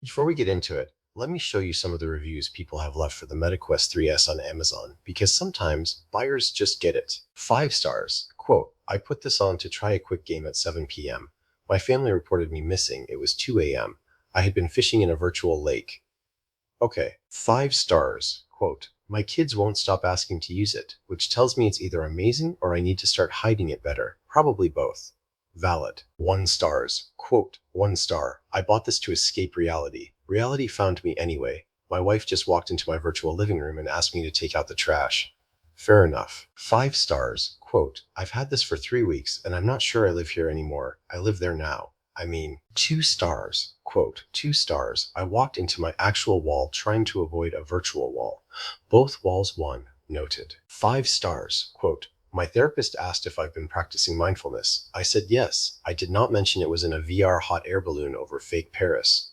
Before we get into it, let me show you some of the reviews people have left for the MetaQuest 3S on Amazon, because sometimes buyers just get it. 5 stars. Quote, I put this on to try a quick game at 7 p.m. My family reported me missing. It was 2 a.m. I had been fishing in a virtual lake. Okay. 5 stars. Quote, my kids won't stop asking to use it, which tells me it's either amazing or I need to start hiding it better. Probably both. Valid. 1 stars. Quote, 1 star. I bought this to escape reality. Reality found me anyway. My wife just walked into my virtual living room and asked me to take out the trash. Fair enough. 5 stars. Quote, I've had this for 3 weeks and I'm not sure I live here anymore. I live there now. 2 stars. Quote, 2 stars. I walked into my actual wall trying to avoid a virtual wall. Both walls won. Noted. 5 stars. Quote, my therapist asked if I've been practicing mindfulness. I said yes. I did not mention it was in a VR hot air balloon over fake Paris.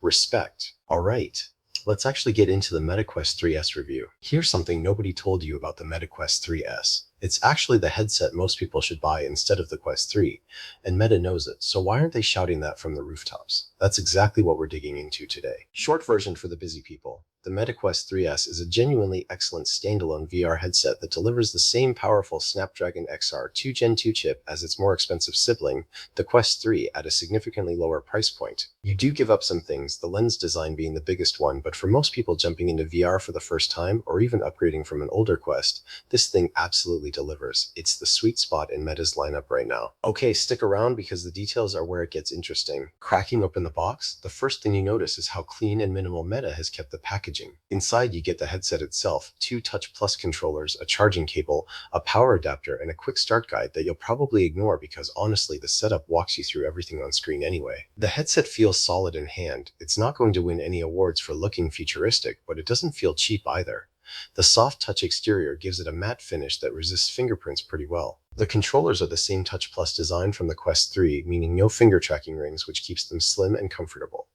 Respect. Alright, let's actually get into the MetaQuest 3S review. Here's something nobody told you about the MetaQuest 3S. It's actually the headset most people should buy instead of the Quest 3, and Meta knows it, so why aren't they shouting that from the rooftops? That's exactly what we're digging into today. Short version for the busy people. The MetaQuest 3S is a genuinely excellent standalone VR headset that delivers the same powerful Snapdragon XR2 Gen 2 chip as its more expensive sibling, the Quest 3, at a significantly lower price point. You do give up some things, the lens design being the biggest one, but for most people jumping into VR for the first time, or even upgrading from an older Quest, this thing absolutely delivers. It's the sweet spot in Meta's lineup right now. Okay, stick around because the details are where it gets interesting. Cracking open the box, the first thing you notice is how clean and minimal Meta has kept the packaging. Inside you get the headset itself, 2 Touch Plus controllers, a charging cable, a power adapter, and a quick start guide that you'll probably ignore because honestly the setup walks you through everything on screen anyway. The headset feels solid in hand. It's not going to win any awards for looking futuristic, but it doesn't feel cheap either. The soft touch exterior gives it a matte finish that resists fingerprints pretty well. The controllers are the same Touch Plus design from the Quest 3, meaning no finger tracking rings, which keeps them slim and comfortable.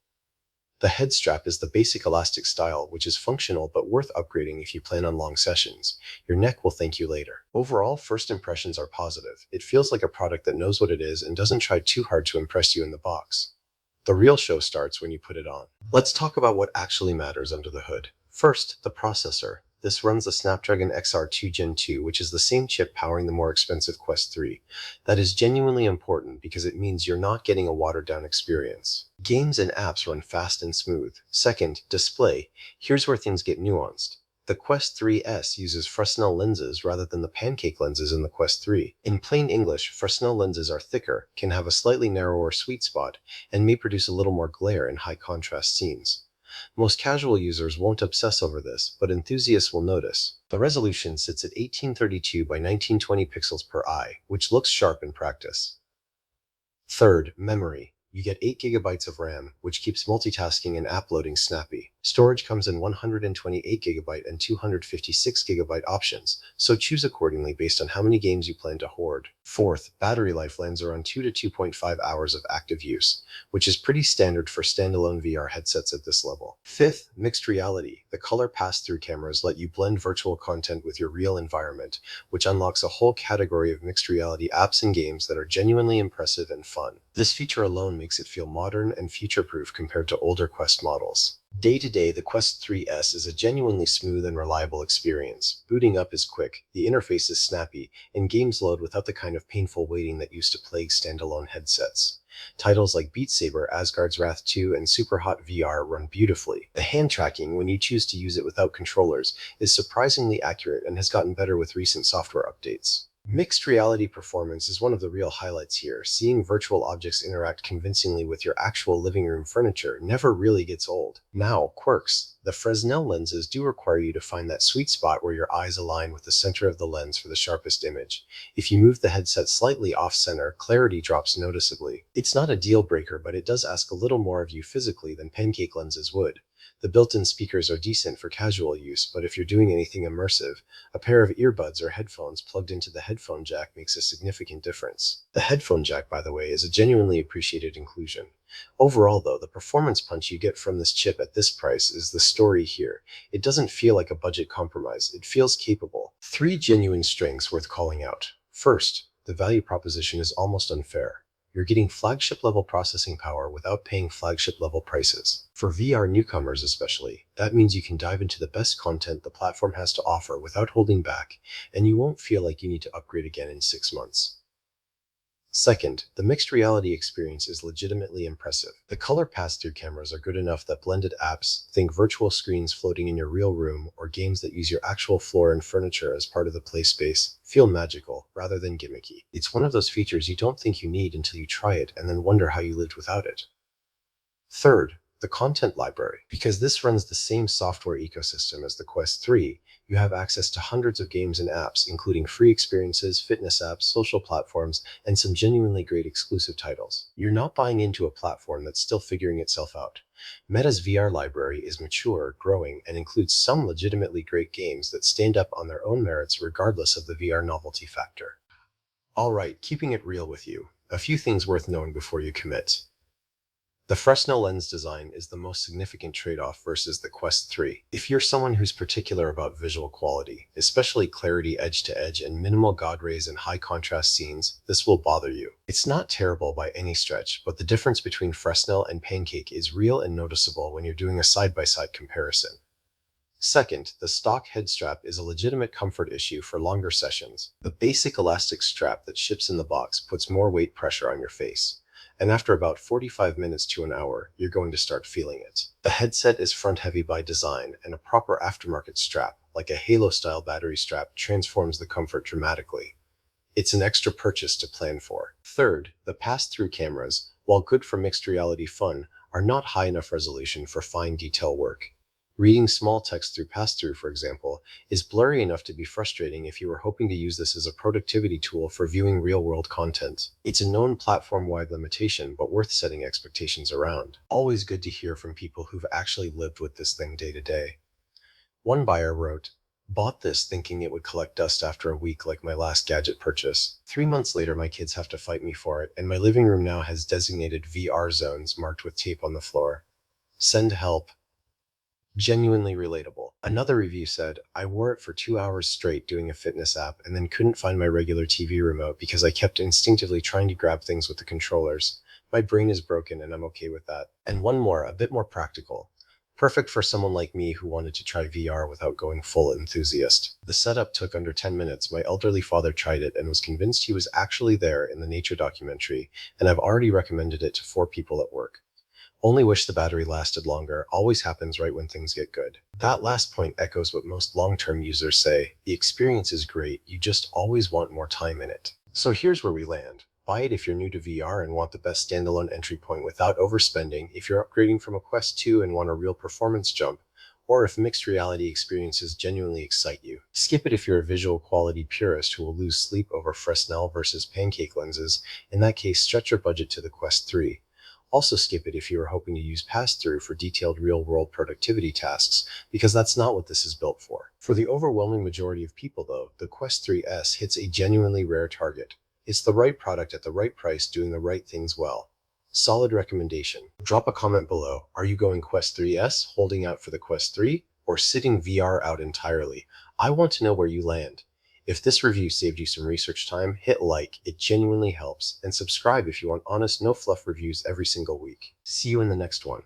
The head strap is the basic elastic style, which is functional but worth upgrading if you plan on long sessions. Your neck will thank you later. Overall, first impressions are positive. It feels like a product that knows what it is and doesn't try too hard to impress you in the box. The real show starts when you put it on. Let's talk about what actually matters under the hood. First, the processor. This runs the Snapdragon XR2 Gen 2, which is the same chip powering the more expensive Quest 3. That is genuinely important because it means you're not getting a watered-down experience. Games and apps run fast and smooth. Second, display. Here's where things get nuanced. The Quest 3S uses Fresnel lenses rather than the pancake lenses in the Quest 3. In plain English, Fresnel lenses are thicker, can have a slightly narrower sweet spot, and may produce a little more glare in high-contrast scenes. Most casual users won't obsess over this, but enthusiasts will notice. The resolution sits at 1832 by 1920 pixels per eye, which looks sharp in practice. Third, memory. You get 8 gigabytes of RAM, which keeps multitasking and app loading snappy. Storage comes in 128GB and 256GB options, so choose accordingly based on how many games you plan to hoard. Fourth, battery life lands around 2 to 2.5 hours of active use, which is pretty standard for standalone VR headsets at this level. Fifth, mixed reality. The color pass-through cameras let you blend virtual content with your real environment, which unlocks a whole category of mixed reality apps and games that are genuinely impressive and fun. This feature alone makes it feel modern and future-proof compared to older Quest models. Day to day, the Quest 3S is a genuinely smooth and reliable experience. Booting up is quick, the interface is snappy, and games load without the kind of painful waiting that used to plague standalone headsets. Titles like Beat Saber, Asgard's Wrath 2, and Superhot VR run beautifully. The hand tracking, when you choose to use it without controllers, is surprisingly accurate and has gotten better with recent software updates. Mixed reality performance is one of the real highlights here. Seeing virtual objects interact convincingly with your actual living room furniture never really gets old. Now, quirks. The Fresnel lenses do require you to find that sweet spot where your eyes align with the center of the lens for the sharpest image. If you move the headset slightly off-center, clarity drops noticeably. It's not a deal breaker, but it does ask a little more of you physically than pancake lenses would. The built-in speakers are decent for casual use, but if you're doing anything immersive, a pair of earbuds or headphones plugged into the headphone jack makes a significant difference. The headphone jack, by the way, is a genuinely appreciated inclusion. Overall, though, the performance punch you get from this chip at this price is the story here. It doesn't feel like a budget compromise. It feels capable. 3 genuine strengths worth calling out. First, the value proposition is almost unfair. You're getting flagship level processing power without paying flagship level prices. For VR newcomers especially, that means you can dive into the best content the platform has to offer without holding back, and you won't feel like you need to upgrade again in 6 months. Second, the mixed reality experience is legitimately impressive. The color pass-through cameras are good enough that blended apps, think virtual screens floating in your real room, or games that use your actual floor and furniture as part of the play space, feel magical rather than gimmicky. It's one of those features you don't think you need until you try it and then wonder how you lived without it. Third, the content library. Because this runs the same software ecosystem as the Quest 3, you have access to hundreds of games and apps, including free experiences, fitness apps, social platforms, and some genuinely great exclusive titles. You're not buying into a platform that's still figuring itself out. Meta's VR library is mature, growing, and includes some legitimately great games that stand up on their own merits regardless of the VR novelty factor. Alright, keeping it real with you. A few things worth knowing before you commit. The Fresnel lens design is the most significant trade-off versus the Quest 3. If you're someone who's particular about visual quality, especially clarity edge-to-edge and minimal God rays and high-contrast scenes, this will bother you. It's not terrible by any stretch, but the difference between Fresnel and Pancake is real and noticeable when you're doing a side-by-side comparison. Second, the stock head strap is a legitimate comfort issue for longer sessions. The basic elastic strap that ships in the box puts more weight pressure on your face, and after about 45 minutes to an hour, you're going to start feeling it. The headset is front-heavy by design, and a proper aftermarket strap, like a Halo-style battery strap, transforms the comfort dramatically. It's an extra purchase to plan for. Third, the pass-through cameras, while good for mixed reality fun, are not high enough resolution for fine detail work. Reading small text through pass-through, for example, is blurry enough to be frustrating if you were hoping to use this as a productivity tool for viewing real-world content. It's a known platform-wide limitation, but worth setting expectations around. Always good to hear from people who've actually lived with this thing day to day. One buyer wrote, "Bought this thinking it would collect dust after a week like my last gadget purchase. 3 months later, my kids have to fight me for it, and my living room now has designated VR zones marked with tape on the floor. Send help." Genuinely relatable. Another review said, "I wore it for 2 hours straight doing a fitness app and then couldn't find my regular TV remote because I kept instinctively trying to grab things with the controllers. My brain is broken and I'm okay with that." And one more, a bit more practical. Perfect for someone like me who wanted to try VR without going full enthusiast. The setup took under 10 minutes. My elderly father tried it and was convinced he was actually there in the nature documentary, and I've already recommended it to 4 people at work. Only wish the battery lasted longer, always happens right when things get good. That last point echoes what most long-term users say. The experience is great, you just always want more time in it. So here's where we land. Buy it if you're new to VR and want the best standalone entry point without overspending, if you're upgrading from a Quest 2 and want a real performance jump, or if mixed reality experiences genuinely excite you. Skip it if you're a visual quality purist who will lose sleep over Fresnel versus Pancake lenses. In that case, stretch your budget to the Quest 3. Also skip it if you are hoping to use pass-through for detailed real-world productivity tasks, because that's not what this is built for. For the overwhelming majority of people, though, the Quest 3S hits a genuinely rare target. It's the right product at the right price doing the right things well. Solid recommendation. Drop a comment below. Are you going Quest 3S, holding out for the Quest 3, or sitting VR out entirely? I want to know where you land. If this review saved you some research time, hit like, it genuinely helps, and subscribe if you want honest, no fluff reviews every single week. See you in the next one.